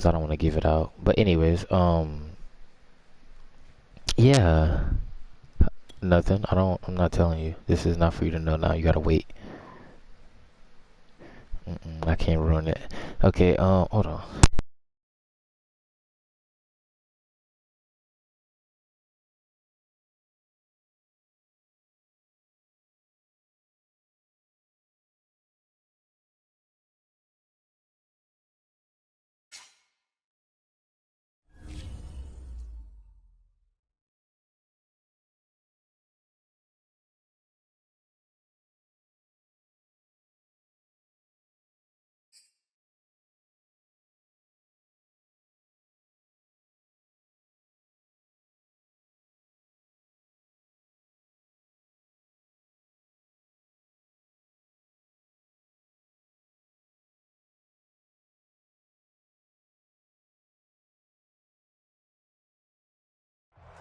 I don't want to give it out. But anyways, yeah, nothing. I'm not telling you. This is not for you to know now. You gotta wait. I can't ruin it. Okay, hold on.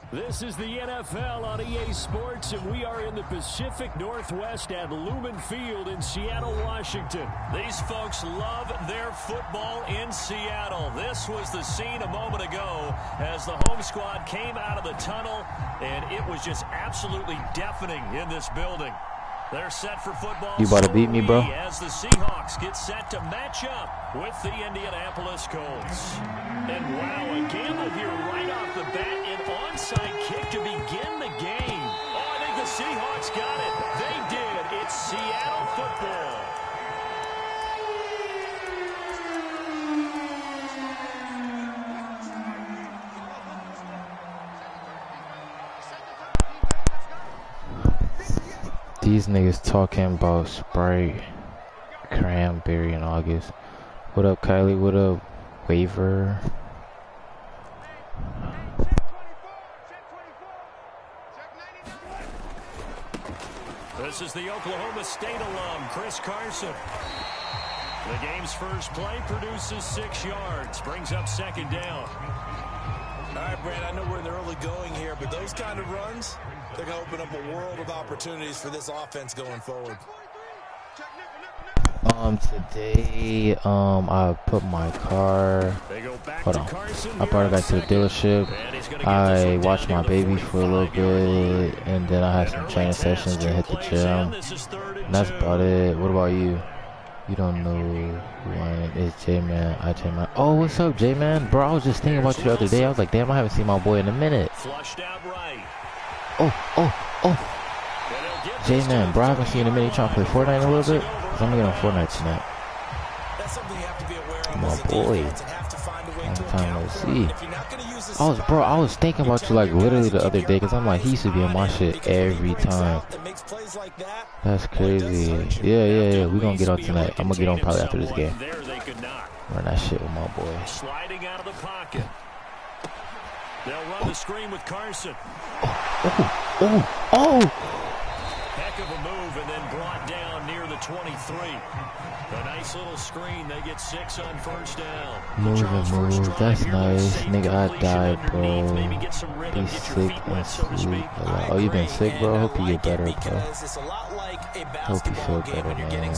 This is the NFL on EA Sports, and we are in the Pacific Northwest at Lumen Field in Seattle, Washington. These folks love their football in Seattle. This was the scene a moment ago as the home squad came out of the tunnel, and it was just absolutely deafening in this building. They're set for football. You about to beat me, bro? As the Seahawks get set to match up with the Indianapolis Colts. And wow, a gamble here right off the bat, an onside kick to begin the game. Oh, I think the Seahawks got it. They did. It's Seattle football. These niggas talking about Sprite, Cranberry in August. What up, Kylie? What up, Waiver? This is the Oklahoma State alum, Chris Carson. The game's first play produces 6 yards, brings up second down. All right, Brad, I know we're in the early going here, but those kind of runs, they're going to open up a world of opportunities for this offense going forward. Today, I put my car, hold on, I brought it back to the dealership. I watched my baby for a little bit, and then I had some training sessions and hit the gym. And that's about it. What about you? You don't know who I am. It's J-Man. J-Man. Oh, what's up, J-Man? Bro, I was just thinking about you the other day. I was like, damn, I haven't seen my boy in a minute. Oh. J-Man, bro, I haven't seen him in a minute. You trying to play Fortnite a little bit? Cause I'm gonna get on Fortnite tonight. My boy. Long time no see. I was thinking about you like literally the other day, cause I'm like, he used to be on my shit every time. That's crazy. Yeah. We gonna get on tonight. I'm gonna get on probably after this game. Run that shit with my boy. Sliding out of the pocket. They'll run the screen with Carson. Heck of a move, and then brought down near the 23. A nice little screen. They get 6 on first down. Move. That's nice. Nigga, I died, bro. Be sick and sleep a lot. Oh, you been sick, bro? Hope you get better, bro. Hope you feel better, man.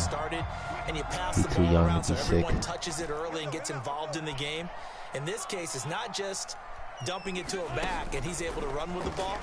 You too young to be sick. Touches it early and gets involved in the game. In this case, it's not just dumping it to a back and he's able to run with the ball,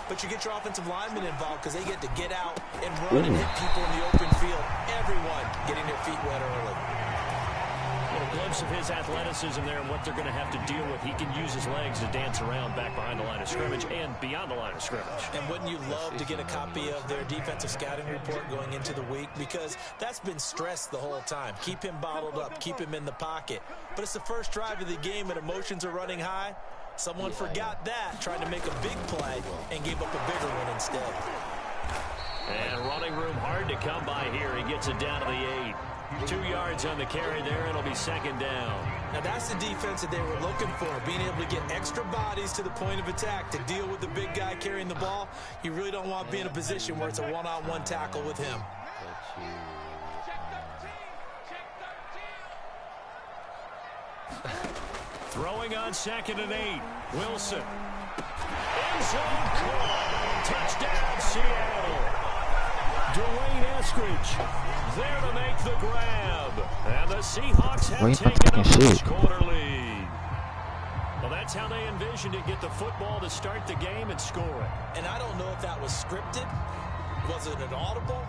but you get your offensive linemen involved because they get to get out and run and hit people in the open field. Everyone getting their feet wet early. A little glimpse of his athleticism there and what they're going to have to deal with. He can use his legs to dance around back behind the line of scrimmage and beyond the line of scrimmage. And wouldn't you love to get a copy of their defensive scouting report going into the week? Because that's been stressed the whole time. Keep him bottled up. Keep him in the pocket. But it's the first drive of the game and emotions are running high. Someone forgot that, trying to make a big play and gave up a bigger one instead. And running room hard to come by here. He gets it down to the 8. 2 yards on the carry there. It'll be second down. Now that's the defense that they were looking for, being able to get extra bodies to the point of attack to deal with the big guy carrying the ball. You really don't want to be in a position where it's a one-on-one tackle with him. Throwing on 2nd and 8. Wilson. End zone caught. Touchdown, Seattle. Dwayne Eskridge there to make the grab. And the Seahawks have taken a first quarter lead. that's how they envisioned it, get the football to start the game and score it. And I don't know if that was scripted. Was it an audible?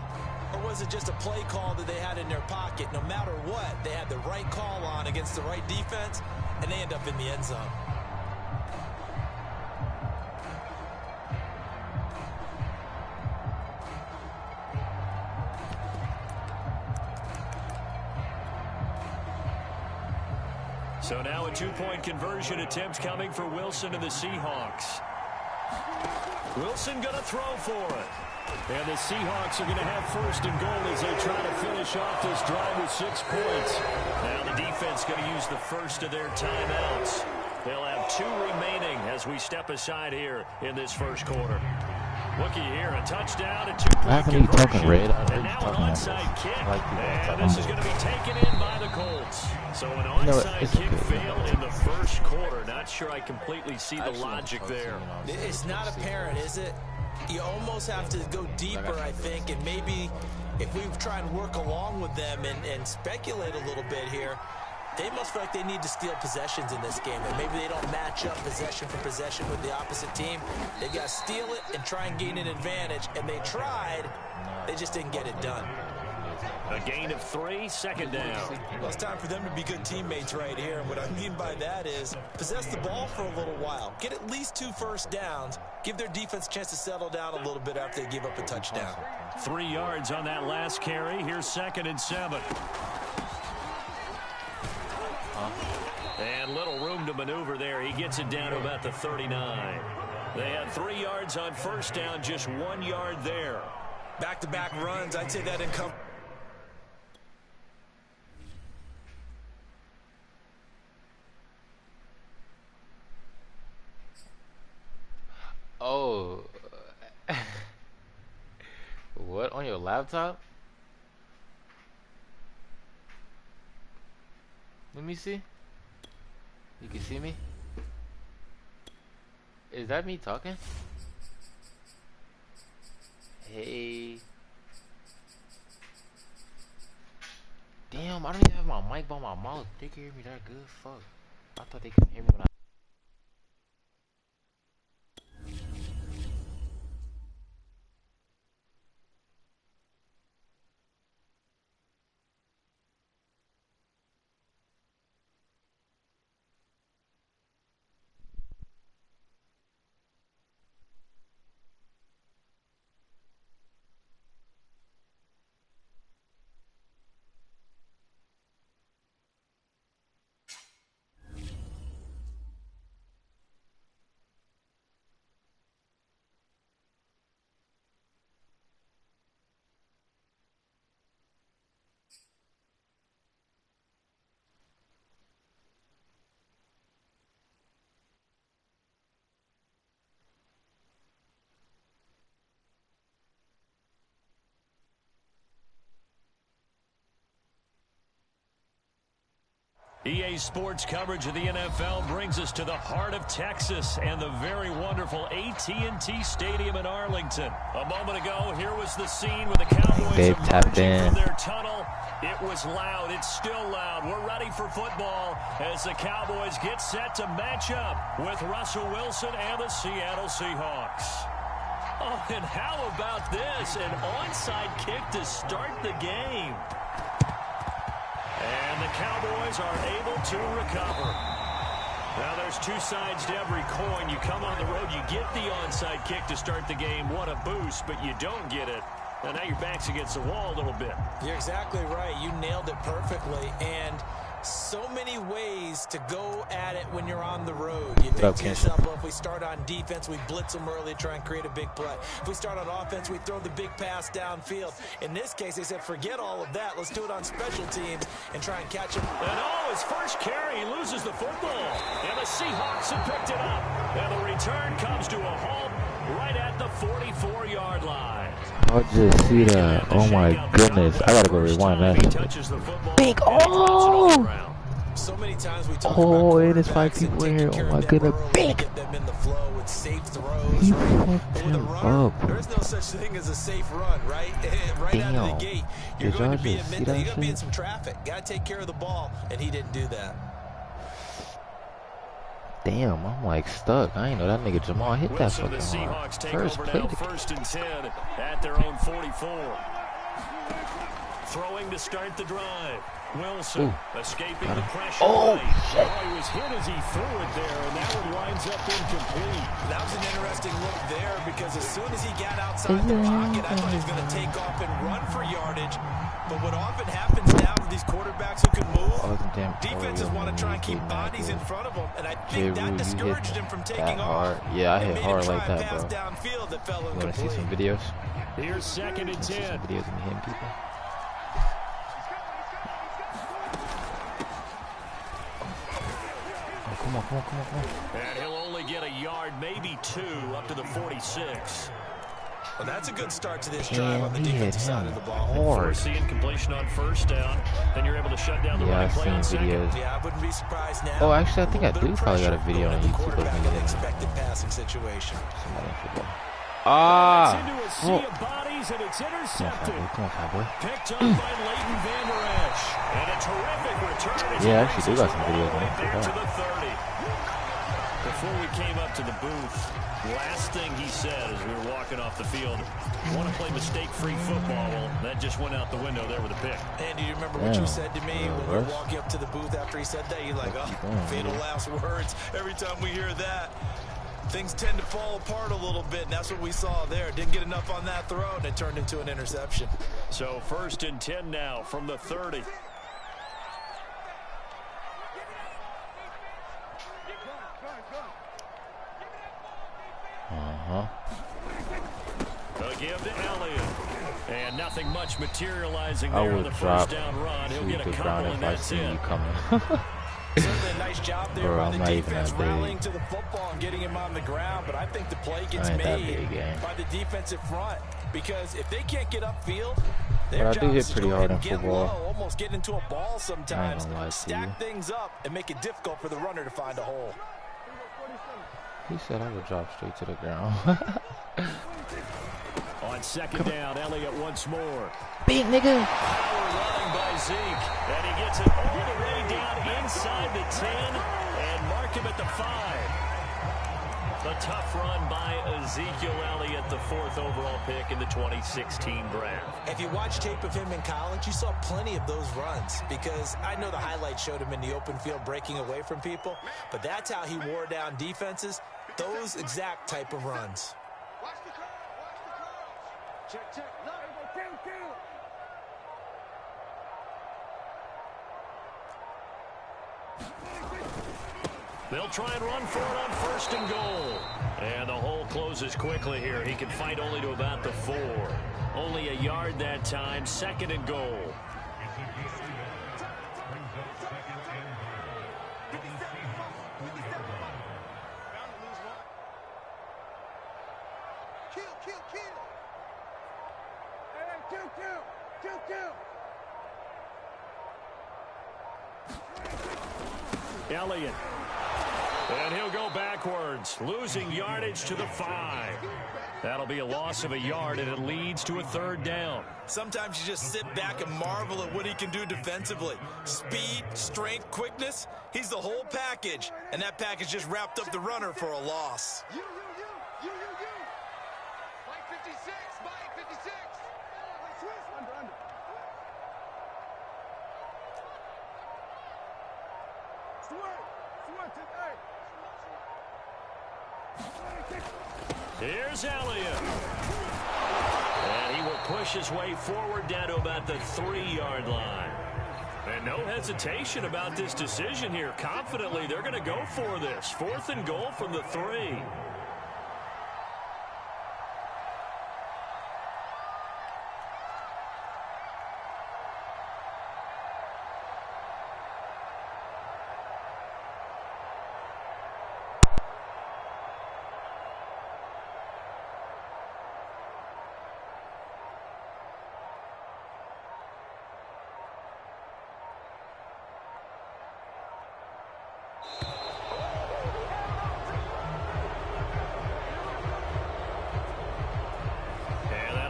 Or was it just a play call that they had in their pocket? No matter what, they had the right call on against the right defense, and they end up in the end zone. So now a two-point conversion attempt coming for Wilson and the Seahawks. Wilson going to throw for it. And the Seahawks are going to have first and goal as they try to finish off this drive with 6 points. Now the defense going to use the first of their timeouts. They'll have 2 remaining as we step aside here in this first quarter. Looky here, a touchdown, a 2-point conversion, and now an onside kick. And this is going to be taken in by the Colts. So an onside kick failed in the first quarter. Not sure I completely see the logic there. It's not apparent, is it? You almost have to go deeper, I think, and maybe if we try and work along with them and speculate a little bit here, they must feel like they need to steal possessions in this game, and maybe they don't match up possession for possession with the opposite team. They've got to steal it and try and gain an advantage, and they tried. They just didn't get it done. A gain of 3, second down. Well, it's time for them to be good teammates right here, and what I mean by that is possess the ball for a little while. Get at least 2 first downs. Give their defense a chance to settle down a little bit after they give up a touchdown. 3 yards on that last carry. Here's 2nd and 7. And little room to maneuver there. He gets it down to about the 39. They had 3 yards on first down, just 1 yard there. Back-to-back runs, I'd say that income. Oh. What, on your laptop? Let me see. You can see me? Is that me talking? Hey. Damn, I don't even have my mic by my mouth. They can hear me that good? Fuck. I thought they could hear me when I... EA Sports coverage of the NFL brings us to the heart of Texas and the very wonderful AT&T Stadium in Arlington. A moment ago, here was the scene with the Cowboys emerging from their tunnel. It was loud. It's still loud. We're ready for football as the Cowboys get set to match up with Russell Wilson and the Seattle Seahawks. Oh, and how about this? An onside kick to start the game. And the Cowboys are able to recover. Now, there's 2 sides to every coin. You come on the road, you get the onside kick to start the game. What a boost, but you don't get it. And now your back's against the wall a little bit. You're exactly right. You nailed it perfectly. And so many ways to go at it when you're on the road. You think to yourself, well, if we start on defense, we blitz them early, try and create a big play. If we start on offense, we throw the big pass downfield. In this case, they said, forget all of that. Let's do it on special teams and try and catch him. And his first carry, he loses the football. And the Seahawks have picked it up. And the return comes to a halt right at the 44-yard line. I'll just see that. Oh my goodness. I gotta go rewind that. Big So many times we talk about it is 5 people in here. Oh my goodness. Big. Them in the flow with safe throws. He fucked him up. There's no such thing as a safe run, right? Right out of the gate. You're going to be in some traffic. Got to take care of the ball, and he didn't do that. Damn, I'm like stuck. I ain't know that nigga Jamal hit that Wilson, fucking the hard. Seahawks take First over play. now, 1st and 10 at their own 44. Throwing to start the drive. Wilson escaping the pressure. Oh, shit. Oh, he was hit as he threw it there, and that one winds up incomplete. That was an interesting look there because as soon as he got outside the pocket, I thought he was going to take off and run for yardage. But what often happens now with these quarterbacks who can move, defenses want to try and keep bodies in front of them, and I think that discouraged him from taking off. Yeah, I hit hard like that, bro. Downfield that fell you want to see some videos? Here's 2nd and 10. See some videos of me hitting people? Come on. And he'll only get a yard, maybe 2, up to the 46. Well, that's a good start to this drive on the defensive side of the ball. Hard. Seeing completion on 1st down, then you're able to shut down the running play on 2nd. Videos. Yeah, I wouldn't be surprised now. Oh, actually, I think I do probably got a video on YouTube of me expected passing situation. Ah! Into a sea of bodies, and it's intercepted. Come on, Cowboy. Picked up by Leighton Vander Esch. And a terrific return. Yeah, I actually do got some videos on back it. to the 30. Before we came up to the booth, last thing he said as we were walking off the field, want to play mistake-free football. Well, that just went out the window there with a pick. And do you remember what you said to me when we were walking up to the booth after he said that? You're like, oh, fatal last words. Every time we hear that, things tend to fall apart a little bit, and that's what we saw there. Didn't get enough on that throw, and it turned into an interception. So 1st and 10 now from the 30. They'll give to Elliott. And nothing much materializing there on the 1st down run. He'll get a couple, and that's it. Certainly a nice job there by the defense rallying to the football and getting him on the ground, but I think the play gets made by the defensive front because if they can't get upfield, their job is to go ahead and get low, almost get into a ball sometimes, stack things up, and make it difficult for the runner to find a hole. He said I would drop straight to the ground. On 2nd down, Elliott once more. Big nigga. Power running by Zeke. And he gets it all the way down inside the 10 and mark him at the 5. The tough run by Ezekiel Elliott, the 4th overall pick in the 2016 draft. If you watch tape of him in college, you saw plenty of those runs because I know the highlights showed him in the open field breaking away from people, but that's how he wore down defenses, those exact type of runs. Check. They'll try and run for it on 1st and goal. And the hole closes quickly here. He can fight only to about the 4. Only a yard that time. 2nd and goal. Elliott. And he'll go backwards, losing yardage to the 5. That'll be a loss of a yard, and it leads to a 3rd down. Sometimes you just sit back and marvel at what he can do defensively. Speed, strength, quickness, he's the whole package. And that package just wrapped up the runner for a loss. You. Mike 56, Mike 56. Under. Here's Elliott. And he will push his way forward down to about the 3-yard line. And no hesitation about this decision here. Confidently, they're going to go for this. 4th and goal from the 3.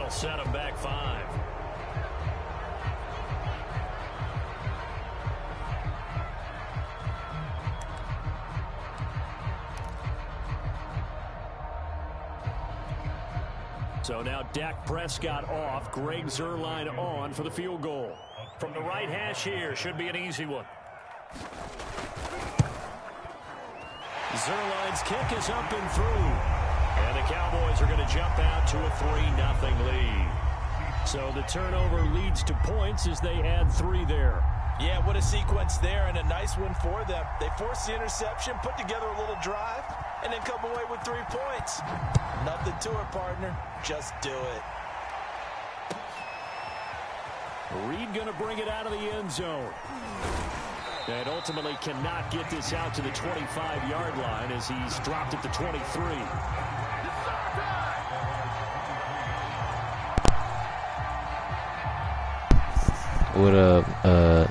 Set him back 5. So now Dak Prescott off, Greg Zuerlein on for the field goal. From the right hash here, should be an easy one. Zuerlein's kick is up and through. And the Cowboys are going to jump out to a 3-0 lead. So the turnover leads to points as they add 3 there. Yeah, what a sequence there, and a nice one for them. They forced the interception, put together a little drive, and then come away with 3 points. Nothing to it, partner. Just do it. Reed going to bring it out of the end zone. And ultimately cannot get this out to the 25-yard line as he's dropped at the 23. What up,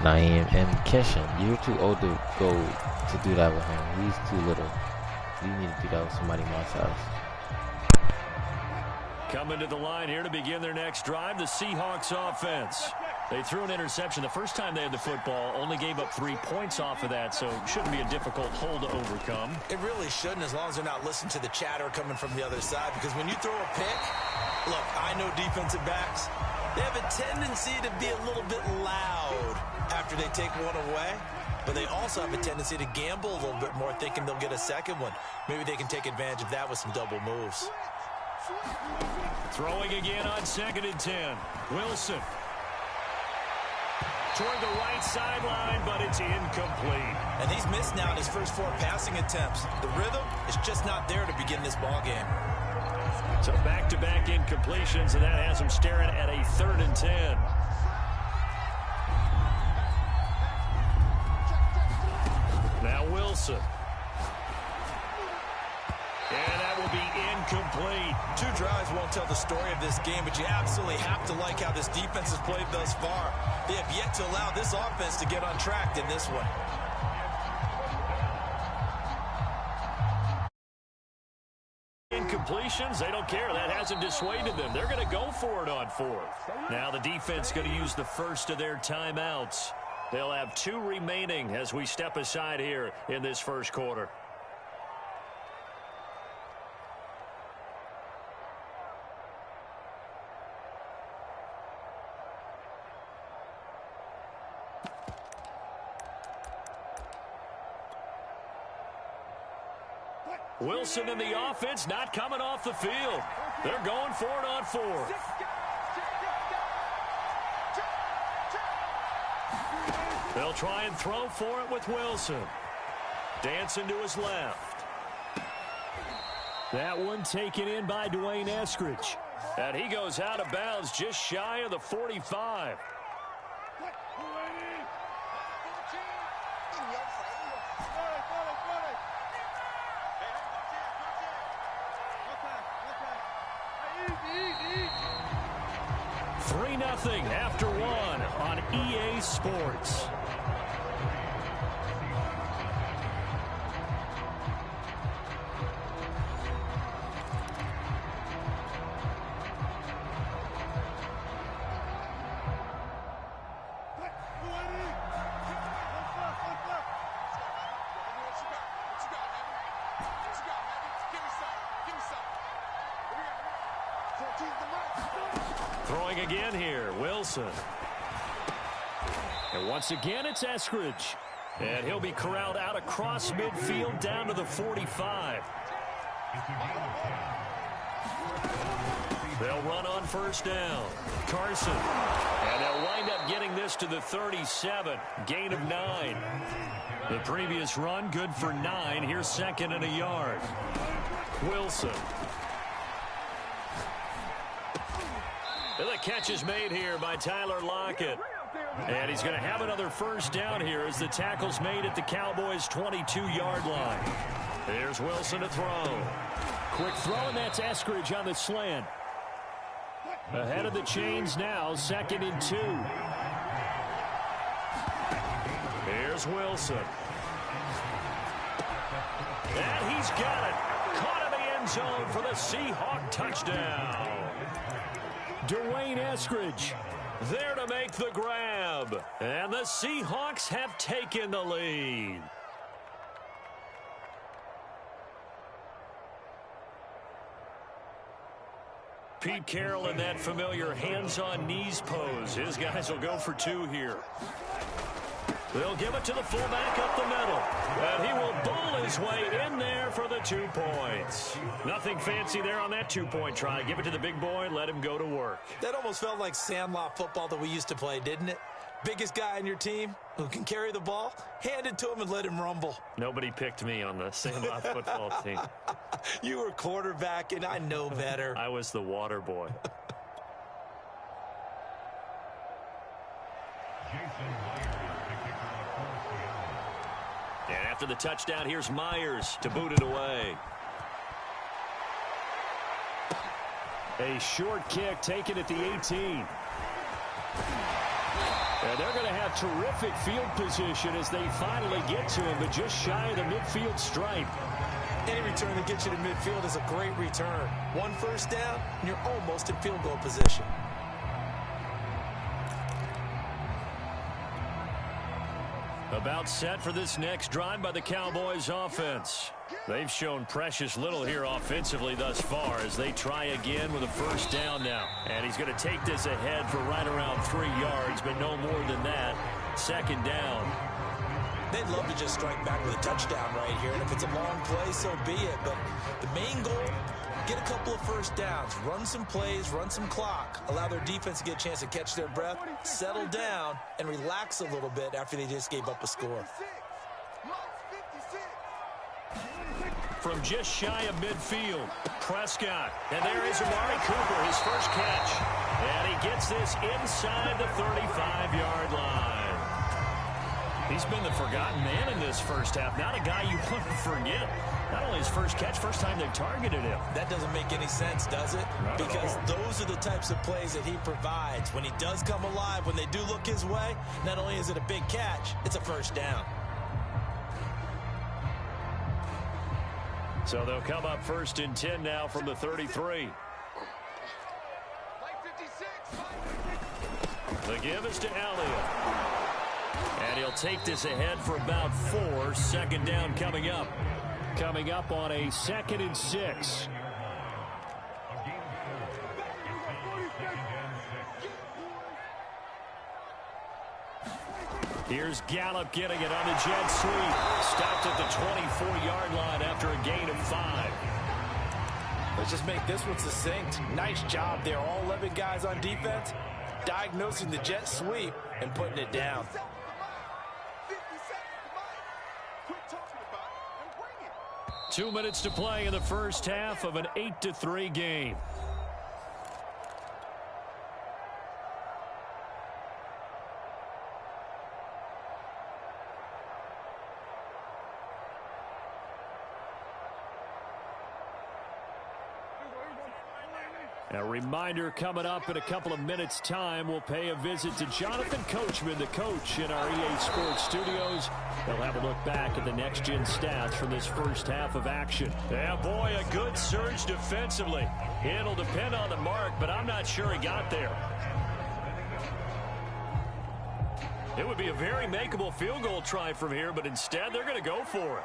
Naeem and Kenshin? You're too old to go to do that with him. He's too little. You need to do that with somebody my size. Coming to the line here to begin their next drive, the Seahawks offense. They threw an interception the first time they had the football, only gave up 3 points off of that, so it shouldn't be a difficult hole to overcome. It really shouldn't, as long as they're not listening to the chatter coming from the other side, because when you throw a pick, look, I know defensive backs, they have a tendency to be a little bit loud after they take one away, but they also have a tendency to gamble a little bit more, thinking they'll get a second one. Maybe they can take advantage of that with some double moves. Throwing again on 2nd and 10. Wilson. Toward the right sideline, but it's incomplete. And he's missed now in his first 4 passing attempts. The rhythm is just not there to begin this ball game. So back-to-back incompletions, and that has him staring at a 3rd and 10. Now Wilson. And that will be incomplete. 2 drives won't tell the story of this game, but you absolutely have to like how this defense has played thus far. They have yet to allow this offense to get on track in this one. Incompletions, they don't care. That hasn't dissuaded them. They're going to go for it on 4th. Now the defense going to use the first of their timeouts. They'll have 2 remaining as we step aside here in this first quarter. Wilson and the offense not coming off the field. They're going for it on 4th. They'll try and throw for it with Wilson. Dancing to his left. That one taken in by Dwayne Eskridge. And he goes out of bounds just shy of the 45. Nothing after 1 on EA Sports. Throwing again here, Wilson. And once again, it's Eskridge. And he'll be corralled out across midfield down to the 45. They'll run on 1st down. Carson. And they'll wind up getting this to the 37. Gain of 9. The previous run, good for 9. Here's 2nd and a yard. Wilson. And the catch is made here by Tyler Lockett. And he's going to have another 1st down here as the tackle's made at the Cowboys' 22-yard line. Here's Wilson to throw. Quick throw, and that's Eskridge on the slant. Ahead of the chains now, 2nd and 2. Here's Wilson. And he's got it. Caught in the end zone for the Seahawk touchdown. Dwayne Eskridge there to make the grab. And the Seahawks have taken the lead. Pete Carroll in that familiar hands-on knees pose. His guys will go for 2 here. They'll give it to the fullback up the middle. And he will bowl his way in there for the 2 points. Nothing fancy there on that 2-point try. Give it to the big boy, let him go to work. That almost felt like sandlot football that we used to play, didn't it? Biggest guy on your team who can carry the ball, hand it to him and let him rumble. Nobody picked me on the sandlot football team. You were quarterback, and I know better. I was the water boy. And after the touchdown, here's Myers to boot it away. A short kick taken at the 18. And they're going to have terrific field position as they finally get to him, but just shy of the midfield stripe. Any return that gets you to midfield is a great return. 1 first down, and you're almost in field goal position. About set for this next drive by the Cowboys offense. They've shown precious little here offensively thus far as they try again with a first down now. And he's going to take this ahead for right around 3 yards, but no more than that. Second down. They'd love to just strike back with a touchdown right here, and if it's a long play, so be it. But the main goal, get a couple of first downs, run some plays, run some clock, allow their defense to get a chance to catch their breath, settle down, and relax a little bit after they just gave up a score. From just shy of midfield, Prescott. And there is Amari Cooper, his first catch. And he gets this inside the 35-yard line. He's been the forgotten man in this first half. Not a guy you want to forget. Not only his first catch, first time they've targeted him. That doesn't make any sense, does it? Because those are the types of plays that he provides. When he does come alive, when they do look his way, not only is it a big catch, it's a first down. So they'll come up 1st and 10 now from the 33. The give is to Elliott. And he'll take this ahead for about 4. Second down coming up. Coming up on a 2nd and 6. Here's Gallup getting it on the jet sweep. Stopped at the 24-yard line after a gain of 5. Let's just make this one succinct. Nice job there. All 11 guys on defense diagnosing the jet sweep and putting it down. 2 minutes to play in the first half of an 8-3 game. A reminder coming up in a couple of minutes' time. We'll pay a visit to Jonathan Coachman, the coach in our EA Sports studios. They'll have a look back at the next-gen stats from this first half of action. Yeah, boy, a good surge defensively. It'll depend on the mark, but I'm not sure he got there. It would be a very makeable field goal try from here, but instead they're going to go for it.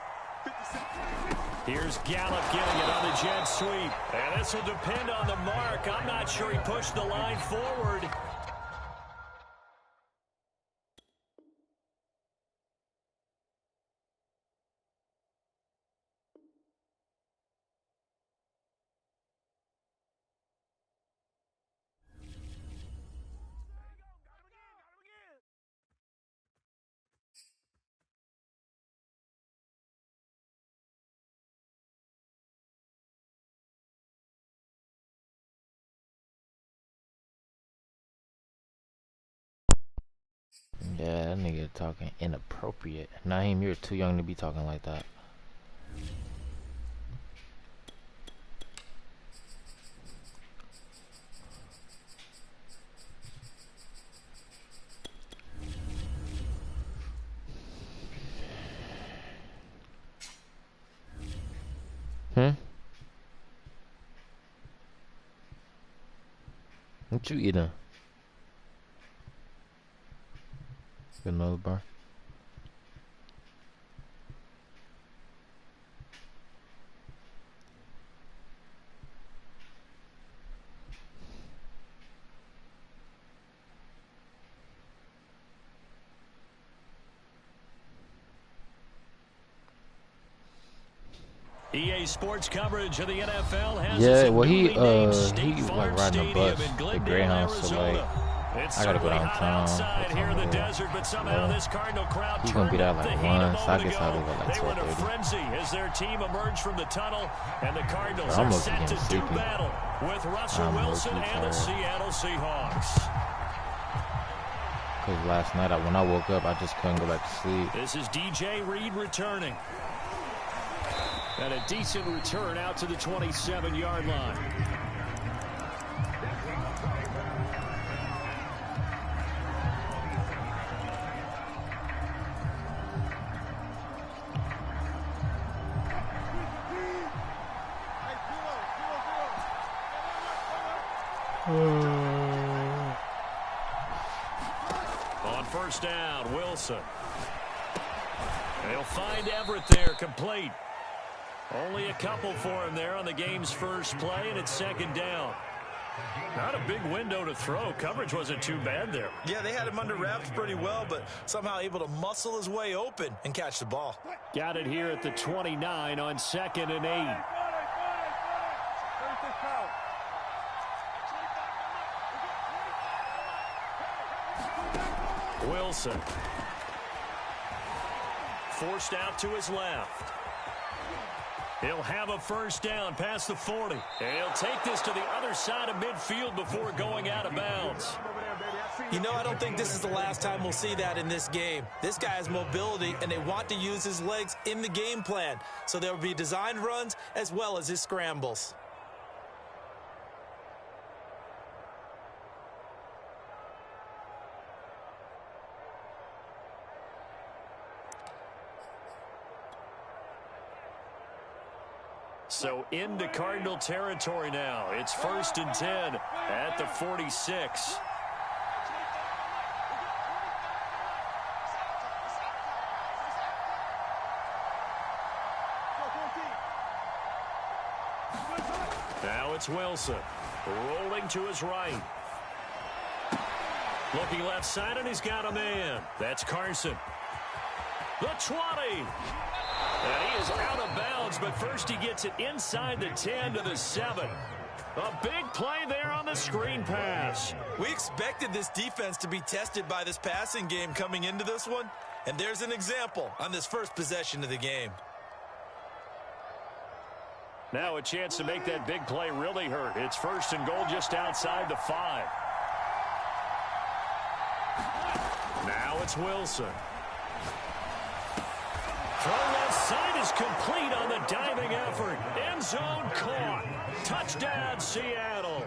Here's Gallup getting it on the jet sweep. And this will depend on the mark. I'm not sure he pushed the line forward. Yeah, that nigga talking inappropriate. Naheem, you're too young to be talking like that. What you eating? Another bar. EA Sports coverage of the NFL has he Farm like riding a bus, in the Glendale, Greyhound, so Arizona. like It's I gotta go certainly hot downtown. outside here in the desert, but somehow this Cardinal crowd He's gonna be there turned like up the heat a 1, so I moment guess I'll ago. leave at like They were in a 12:30. frenzy as their team emerged from the tunnel, and the Cardinals I'm are looking set to getting do sleepy. battle with Russell Wilson and the Seattle Seahawks. Because last night when I woke up, I just couldn't go back to sleep. This is DJ Reed returning. And a decent return out to the 27-yard line. On first down, Wilson. They'll find Everett there, complete. Only a couple for him there on the game's first play, and it's second down. Not a big window to throw. Coverage wasn't too bad there. Yeah, they had him under wraps pretty well, but somehow able to muscle his way open and catch the ball. Got it here at the 29 on 2nd and 8. Wilson. Forced out to his left. He'll have a first down past the 40. And he'll take this to the other side of midfield before going out of bounds. You know, I don't think this is the last time we'll see that in this game. This guy has mobility, and they want to use his legs in the game plan. So there will be designed runs as well as his scrambles. So into Cardinal territory now. It's 1st and 10 at the 46. Now it's Wilson. Rolling to his right. Looking left side, and he's got a man. That's Carson. The 20. And he is out of bounds, but first he gets it inside the 10 to the 7. A big play there on the screen pass. We expected this defense to be tested by this passing game coming into this one, and there's an example on this first possession of the game. Now a chance to make that big play really hurt. It's 1st and goal just outside the 5. Now it's Wilson. Throw left side is complete on the diving effort. End zone caught. Touchdown, Seattle.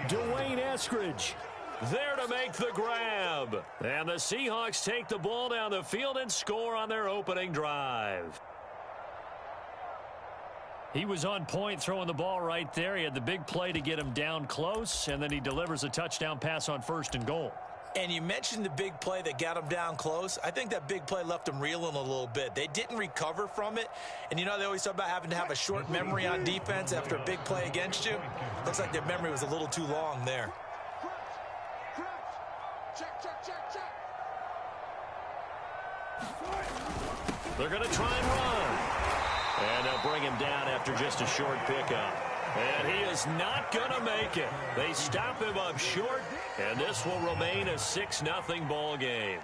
Dwayne Eskridge there to make the grab. And the Seahawks take the ball down the field and score on their opening drive. He was on point throwing the ball right there. He had the big play to get him down close, and then he delivers a touchdown pass on 1st and goal. And you mentioned the big play that got him down close. I think that big play left him reeling a little bit. They didn't recover from it. And you know they always talk about having to have a short memory on defense after a big play against you. Looks like their memory was a little too long there. They're going to try and run. And they'll bring him down after just a short pickup. And he is not going to make it. They stop him up short, and this will remain a 6-0 ball game.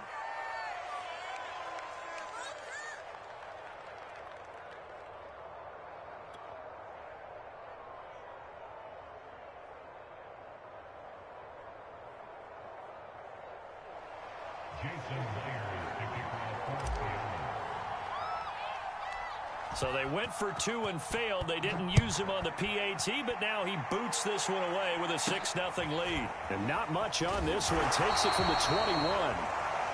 So they went for 2 and failed. They didn't use him on the PAT, but now he boots this one away with a 6-0 lead. And not much on this one. Takes it from the 21.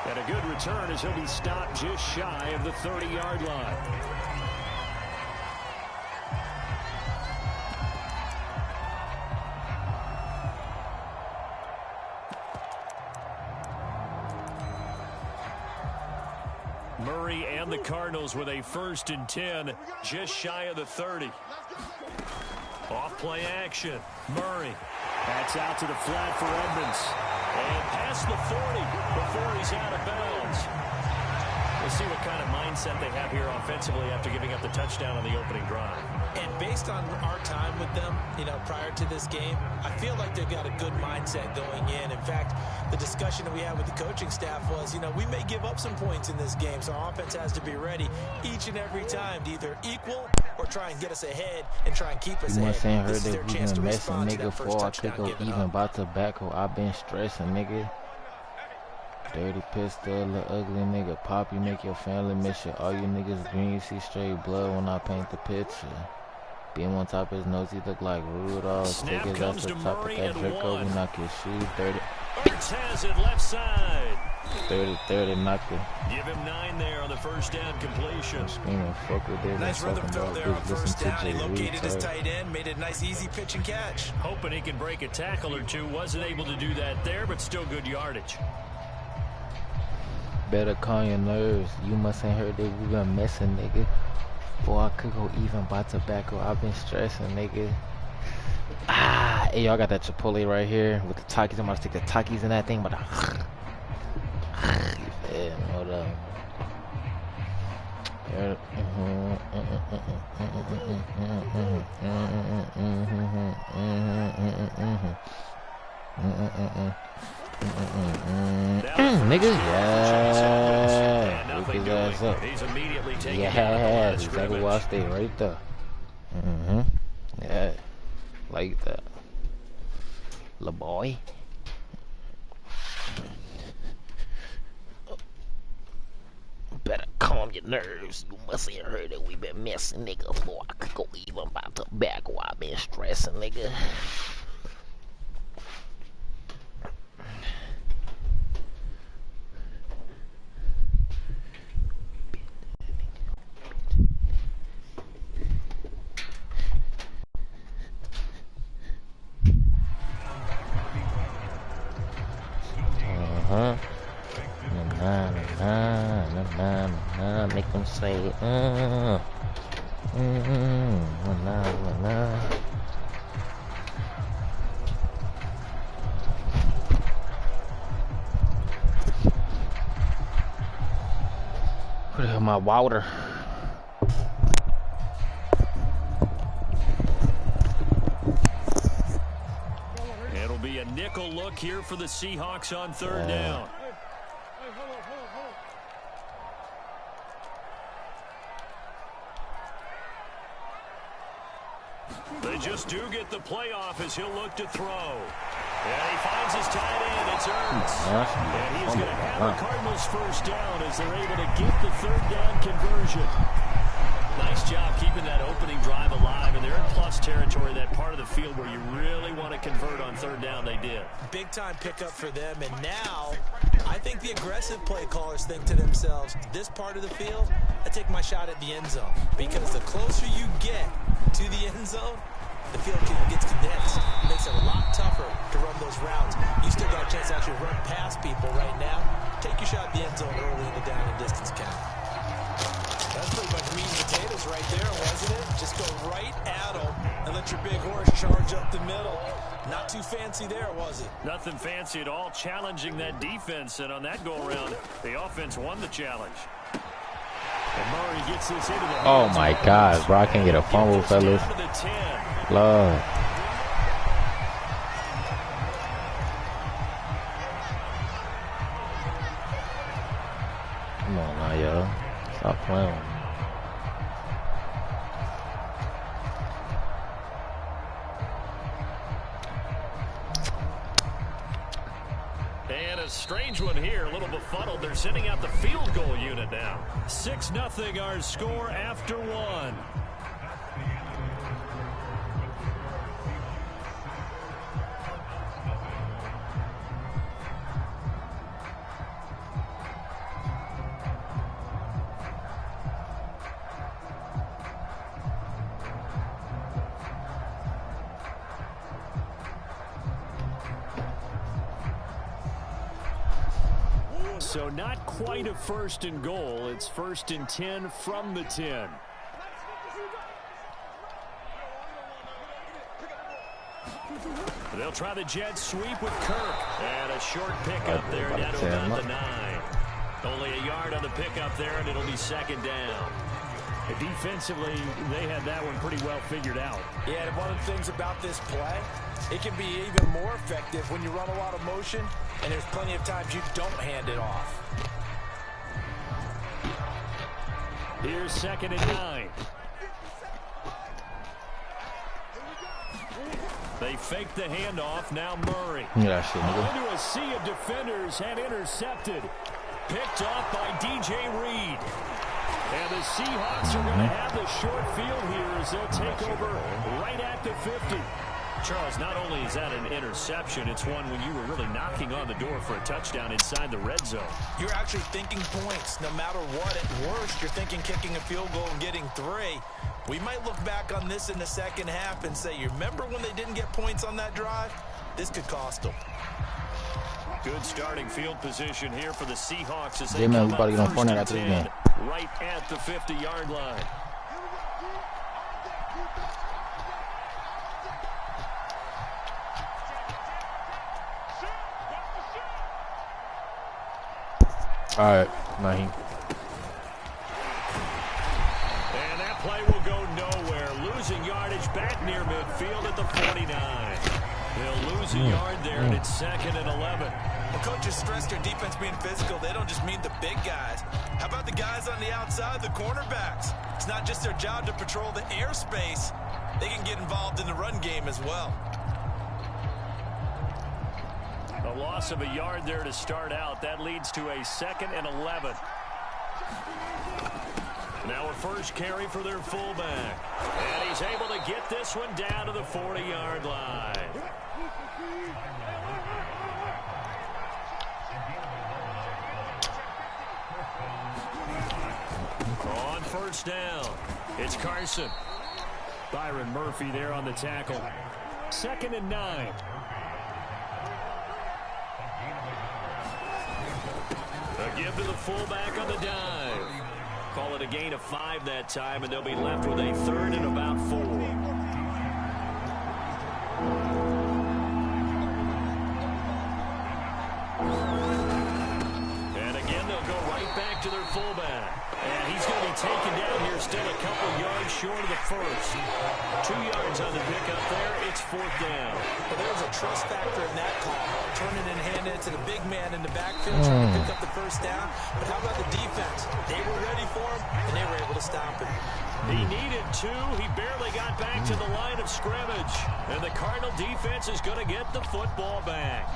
And a good return as he'll be stopped just shy of the 30-yard line. Murray and the Cardinals with a 1st and 10, just shy of the 30. Off play action. Murray. That's out to the flat for Edmonds. And past the 40 before he's out of bounds. We'll see what kind of mindset they have here offensively after giving up the touchdown on the opening drive. And based on our time with them, you know, prior to this game, I feel like they've got a good mindset going in. In fact, the discussion that we had with the coaching staff was, you know, we may give up some points in this game, so our offense has to be ready each and every time to either equal or try and get us ahead and try and keep us You ahead. must ain't heard This is that their we chance to been messing, respond to nigga, that first before I could touchdown go given even up. about tobacco. I've been stressing, nigga. Dirty pistol, little ugly nigga. Pop, you make your family miss you. All you niggas green, you see straight blood when I paint the picture. Beam on top of his nose, he look like Rudolph. Take his ass to the top of that Draco, we knock your shoes dirty. Ertz has it left side. 30, knock it. Give him 9 there on the first down completion. I'm screaming, fuck with this. Nice rhythm throw there on first down. He located his jayrou7. tight end, made a nice easy pitch and catch. Hoping he can break a tackle or two. Wasn't able to do that there, but still good yardage. Better calm your nerves. You must ain't heard that we been messing, nigga. Before I could go even by tobacco, I've been stressing, nigga. Ah, hey, y'all got that Chipotle right here with the Takis. I'm about to stick the Takis in that thing, but yeah, hold up. Nigga, yeah. Wake his ass up. He's immediately taking Yeah, exactly where I stay, right there. Yeah, like that. La boy. Better calm your nerves. You must have heard that we been messing, nigga. Before I could go even about tobacco, I've been stressing, nigga. Make them say, Where the hell my water? It'll be a nickel look here for the Seahawks on third down. They just do get the playoff as he'll look to throw. And he finds his tight end. It's Ertz. And he's going to have the Cardinals first down as they're able to get the third down conversion. Nice job keeping that opening drive alive. And they're in plus territory, that part of the field where you really want to convert on third down. They did. Big time pickup for them. And now I think the aggressive play callers think to themselves, this part of the field, I take my shot at the end zone. Because the closer you get to the end zone, the field gets condensed. It makes it a lot tougher to run those routes. You still got a chance to actually run past people right now. Take your shot at the end zone early in the down and distance count. That's pretty much meat and potatoes right there, wasn't it? Just go right at them and let your big horse charge up the middle. Not too fancy there, was it? Nothing fancy at all, challenging that defense. And on that go-around, the offense won the challenge. And Murray gets this into the Oh my God, bro, I can't get a fumble, fellas. Lord. Come on now, yo. Stop playing with me. And a strange one here, a little befuddled. They're sending out the field goal unit now. 6-0 our score after one. So not quite a first and goal. It's 1st and 10 from the 10. They'll try the jet sweep with Kirk. And a short pickup there down to about the 9. Only a yard on the pickup there, and it'll be second down. Defensively, they had that one pretty well figured out. Yeah, and one of the things about this play, it can be even more effective when you run a lot of motion, and there's plenty of times you don't hand it off. Here's 2nd and 9. They fake the handoff. Now Murray. Yeah, shit, nigga. Into a sea of defenders and intercepted. Picked off by DJ Reed. And the Seahawks are going to have the short field here as they'll take over right at the 50. Charles, not only is that an interception, it's one when you were really knocking on the door for a touchdown inside the red zone. You're actually thinking points. No matter what, at worst, you're thinking kicking a field goal and getting 3. We might look back on this in the second half and say, you remember when they didn't get points on that drive? This could cost them. Good starting field position here for the Seahawks as they Yeah, man, come we about up to get on first point and after this 10, game. right at the 50-yard line. All right, Naheem. And that play will go nowhere. Losing yardage back near midfield at the 49. They'll lose a yard there, and it's 2nd and 11. Well, coaches stress their defense being physical. They don't just mean the big guys. How about the guys on the outside, the cornerbacks? It's not just their job to patrol the airspace. They can get involved in the run game as well. A loss of a yard there to start out. That leads to a 2nd and 11. Now a first carry for their fullback. And he's able to get this one down to the 40-yard line. On first down, it's Carson. Byron Murphy there on the tackle. 2nd and 9. A give to the fullback on the dive. Call it a gain of 5 that time, and they'll be left with a 3rd and about 4. And again, they'll go right back to their fullback. And he's going to be taken down here, still a couple yards short of the first. 2 yards on the pickup there. It's 4th down. Well, there's a trust factor in that call. Turning and handing it to the big man in the backfield, trying to pick up the first down. But how about the defense? They were ready for him, and they were able to stop him. He needed 2. He barely got back to the line of scrimmage. And the Cardinal defense is going to get the football back.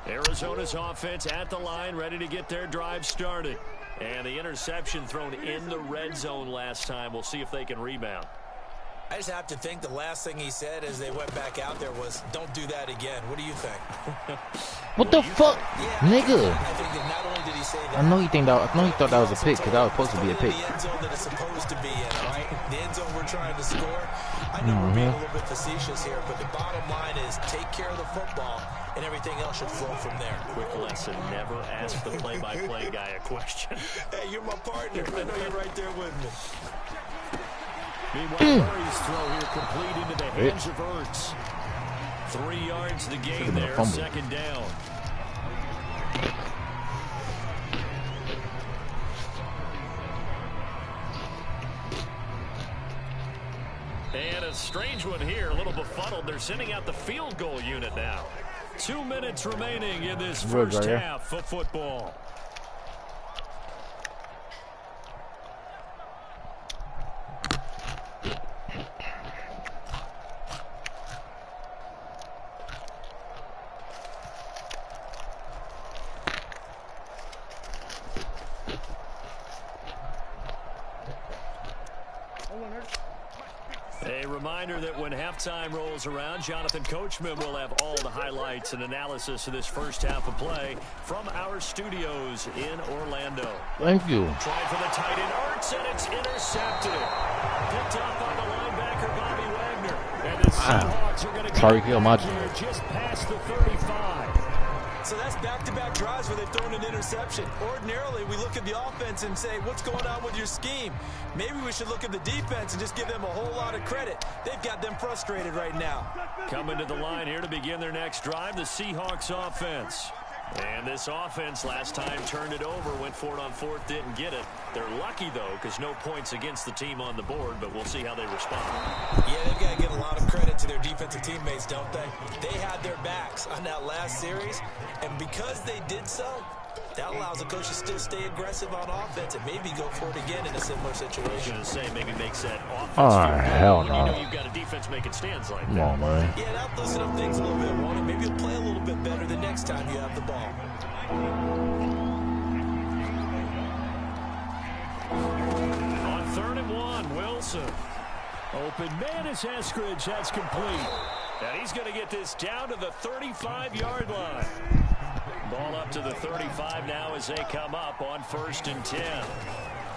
Arizona's offense at the line, ready to get their drive started. And the interception thrown in the red zone last time. We'll see if they can rebound. I just have to think the last thing he said as they went back out there was, don't do that again. What do you think? What the fuck, nigga? I think that not only did he say that, I know he thought that was a pick because that was supposed to be a pick. The end zone that it's supposed to be in, right? The end zone we're trying to score. I know we're being a little bit facetious here, but the bottom line is take care of the football, and everything else should flow from there. Quick lesson, never ask the play-by-play guy a question. Hey, you're my partner. I know you're right there with me. Meanwhile, Murray's throw here complete into the hands of Ertz. 3 yards the gain there, 2nd down. And a strange one here, a little befuddled. They're sending out the field goal unit now. 2 minutes remaining in this first half of football. A reminder that when halftime rolls around, Jonathan Coachman will have all the highlights and analysis of this first half of play from our studios in Orlando. Thank you. Try for the tight end, Ertz, and it's intercepted. Picked up by the linebacker, Bobby Wagner. And the Seahawks are going to Sorry, get kill back my here just past the 35. So that's back-to-back drives where they've thrown an interception. Ordinarily, we look at the offense and say, what's going on with your scheme? Maybe we should look at the defense and just give them a whole lot of credit. They've got them frustrated right now. Coming to the line here to begin their next drive, the Seahawks offense. And this offense last time turned it over, went for it on fourth, didn't get it. They're lucky, though, because no points against the team on the board, but we'll see how they respond. Yeah, they've got to give a lot of credit to their defensive teammates, don't they? They had their backs on that last series, and because they did so, that allows the coach to still stay aggressive on offense and maybe go for it again in a similar situation. I was going to say, maybe makes that offense hell no. when you know you've got a defense making stands like that. Come on, man. Yeah, that'll loosen up things a little bit, won't it? Maybe you'll play a little bit better the next time you have the ball. On 3rd and 1, Wilson. Open man is Eskridge. That's complete. And he's going to get this down to the 35-yard line. Ball up to the 35 now as they come up on 1st and 10.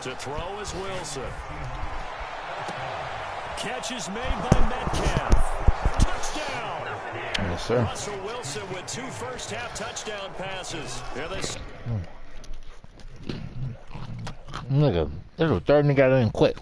To throw is Wilson. Catch is made by Metcalf. Touchdown. Yes, sir. Russell Wilson with 2 first-half touchdown passes. Here they Nigga, this was 3rd and got in quick.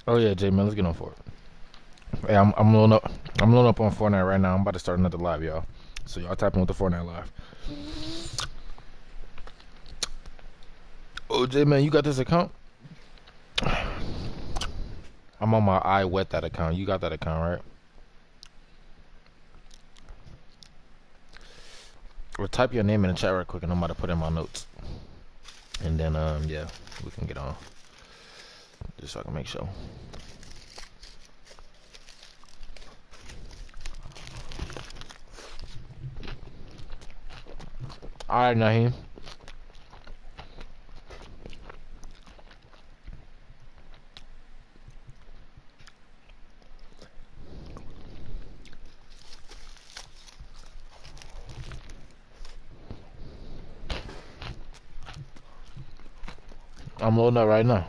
Oh yeah, J man, let's get on for it. Hey, I'm loading up. I'm loading up on Fortnite right now. I'm about to start another live, y'all. So y'all tap in with the Fortnite live. Oh J man, you got this account? I'm on my I wet that account. You got that account, right? Or type your name in the chat real quick, and I'm about to put in my notes. And then yeah, we can get on. Just so I can make sure. Alright, Naheem. I'm loading up right now.